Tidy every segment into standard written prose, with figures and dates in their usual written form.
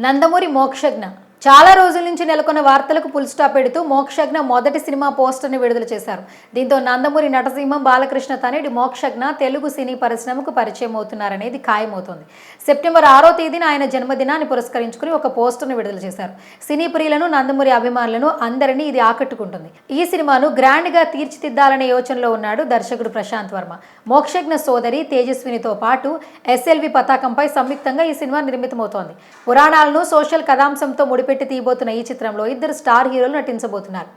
నందమూరి మోక్షజ్ఞ చాలా రోజుల నుంచి నెలకొన్న వార్తలకు ఫుల్ స్టాప్ పెడుతూ మోక్షజ్ఞ మొదటి సినిమా పోస్టర్ని విడుదల చేశారు. దీంతో నందమూరి నటసింహం బాలకృష్ణ తనయుడు మోక్షజ్ఞ తెలుగు సినీ పరిశ్రమకు పరిచయం అవుతున్నారనేది ఖాయమవుతోంది. సెప్టెంబర్ 6వ తేదీన ఆయన జన్మదినాన్ని పురస్కరించుకుని ఒక పోస్టర్ని విడుదల చేశారు. సినీ ప్రియులను, నందమూరి అభిమానులను అందరినీ ఇది ఆకట్టుకుంటుంది. ఈ సినిమాను గ్రాండ్ గా తీర్చిదిద్దాలనే యోచనలో ఉన్నాడు దర్శకుడు ప్రశాంత్ వర్మ. మోక్షజ్ఞ సోదరి తేజస్వినితో పాటు ఎస్ఎల్వి పతాకంపై సంయుక్తంగా ఈ సినిమా నిర్మితమవుతోంది. పురాణాలను సోషల్ కథాంశంతో పెట్టి తీయబోతున్న ఈ చిత్రంలో ఇద్దరు స్టార్ హీరోలు నటించబోతున్నారు.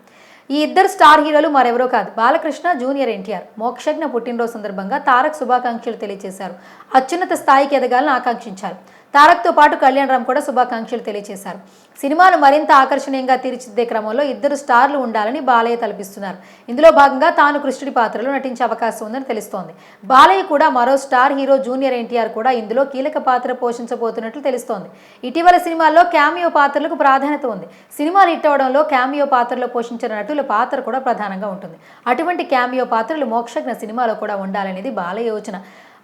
ఈ ఇద్దరు స్టార్ హీరోలు మరెవరో కాదు, బాలకృష్ణ, జూనియర్ ఎన్టీఆర్. మోక్షజ్ఞ పుట్టినరోజు సందర్భంగా తారక్ శుభాకాంక్షలు తెలియజేశారు. అత్యున్నత స్థాయికి ఎదగాలని ఆకాంక్షించారు. తారక్తో పాటు కళ్యాణ్ రామ్ కూడా శుభాకాంక్షలు తెలియజేశారు. సినిమాను మరింత ఆకర్షణీయంగా తీర్చిదిద్దే క్రమంలో ఇద్దరు స్టార్లు ఉండాలని బాలయ్య తలపిస్తున్నారు. ఇందులో భాగంగా తాను కృష్ణుడి పాత్రలో నటించే అవకాశం ఉందని తెలుస్తోంది. బాలయ్య కూడా మరో స్టార్ హీరో జూనియర్ ఎన్టీఆర్ కూడా ఇందులో కీలక పాత్ర పోషించబోతున్నట్లు తెలుస్తోంది. ఇటీవల సినిమాల్లో క్యామియో పాత్రలకు ప్రాధాన్యత ఉంది. సినిమాలు హిట్ అవడంలో క్యామియో పాత్రలో పోషించిన నటుల పాత్ర కూడా ప్రధానంగా ఉంటుంది. అటువంటి క్యామియో పాత్రలు మోక్షజ్ఞ సినిమాలో కూడా ఉండాలనేది బాలయ్య యోచన.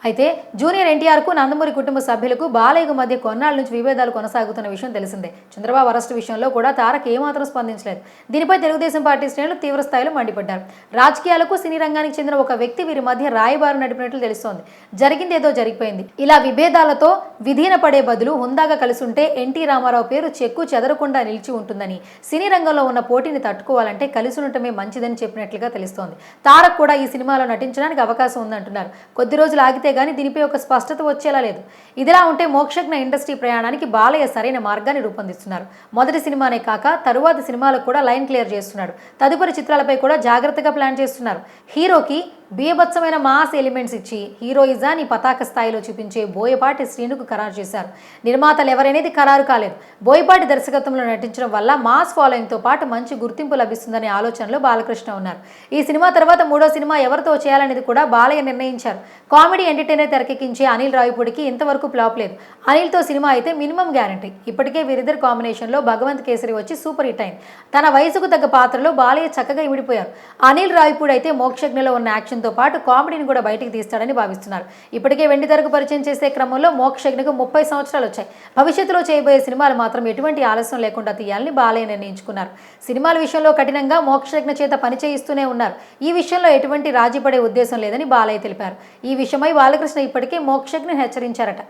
అయితే జూనియర్ ఎన్టీఆర్కు, నందమూరి కుటుంబ సభ్యులకు బాలయ్యకు మధ్య కొన్నాళ్ళ నుంచి విభేదాలు కొనసాగుతున్న విషయం తెలిసిందే. చంద్రబాబు అరెస్టు విషయంలో కూడా తారక్ ఏమాత్రం స్పందించలేదు. దీనిపై తెలుగుదేశం పార్టీ శ్రేణులు తీవ్ర స్థాయిలో మండిపడ్డారు. రాజకీయాలకు, సినీ రంగానికి చెందిన ఒక వ్యక్తి వీరి మధ్య రాయబారు నడిపినట్లు తెలుస్తోంది. జరిగిందేదో జరిగిపోయింది. ఇలా విభేదాలతో విధీన పడే బదులు హుందాగా కలిసి ఉంటే ఎన్టీ రామారావు పేరు చెక్కు చెదరకుండా నిలిచి ఉంటుందని, సినీ రంగంలో ఉన్న పోటీని తట్టుకోవాలంటే కలిసి ఉండటమే మంచిదని చెప్పినట్లుగా తెలుస్తోంది. తారక్ కూడా ఈ సినిమాలో నటించడానికి అవకాశం ఉందంటున్నారు. కొద్ది రోజులు ఆగితే కానీ దీనిపై ఒక స్పష్టత వచ్చేలా లేదు. ఇదిలా ఉంటే మోక్షజ్ఞ ఇండస్ట్రీ ప్రయాణానికి బాలయ్య సరైన మార్గాన్ని రూపొందిస్తున్నారు. మొదటి సినిమానే కాక తరువాతి సినిమాలకు కూడా లైన్ క్లియర్ చేస్తున్నాడు. తదుపరి చిత్రాలపై కూడా జాగ్రత్తగా ప్లాన్ చేస్తున్నారు. హీరోకి బీభత్సమైన మాస్ ఎలిమెంట్స్ ఇచ్చి హీరోయిజాన్ని పతాక స్థాయిలో చూపించే బోయపాటి శ్రీనుకు ఖరారు చేశారు. నిర్మాతలు ఎవరనేది ఖరారు కాలేదు. బోయపాటి దర్శకత్వంలో నటించడం వల్ల మాస్ ఫాలోయింగ్తో పాటు మంచి గుర్తింపు లభిస్తుందనే ఆలోచనలో బాలకృష్ణ ఉన్నారు. ఈ సినిమా తర్వాత మూడో సినిమా ఎవరితో చేయాలనేది కూడా బాలయ్య నిర్ణయించారు. కామెడీ ఎంటర్టైనర్ తెరకెక్కించే అనిల్ రావిపూడికి ఇంతవరకు ఫ్లాప్ లేదు. అనిల్తో సినిమా అయితే మినిమం గ్యారంటీ. ఇప్పటికే వీరిద్దరు కాంబినేషన్లో భగవంత్ కేసరి వచ్చి సూపర్ హిట్ అయింది. తన వయసుకు తగ్గ పాత్రలో బాలయ్య చక్కగా ఇమిడిపోయారు. అనిల్ రావిపూడి అయితే మోక్షజ్ఞలో ఉన్న యాక్షన్ తో పాటు కామెడీని కూడా బయటికి తీస్తాడని భావిస్తున్నారు. ఇప్పటికే వెండి తెరకు పరిచయం చేసే క్రమంలో మోక్షజ్ఞకు 30 సంవత్సరాలు వచ్చాయి. భవిష్యత్తులో చేయబోయే సినిమాలు మాత్రం ఎటువంటి ఆలస్యం లేకుండా తీయాలని బాలయ్య నిర్ణయించుకున్నారు. సినిమాల విషయంలో కఠినంగా మోక్షజ్ఞ చేత పని చేయిస్తూనే ఉన్నారు. ఈ విషయంలో ఎటువంటి రాజీ పడే ఉద్దేశం లేదని బాలయ్య తెలిపారు. ఈ విషయమై బాలకృష్ణ ఇప్పటికే మోక్షజ్ఞ హెచ్చరించారట.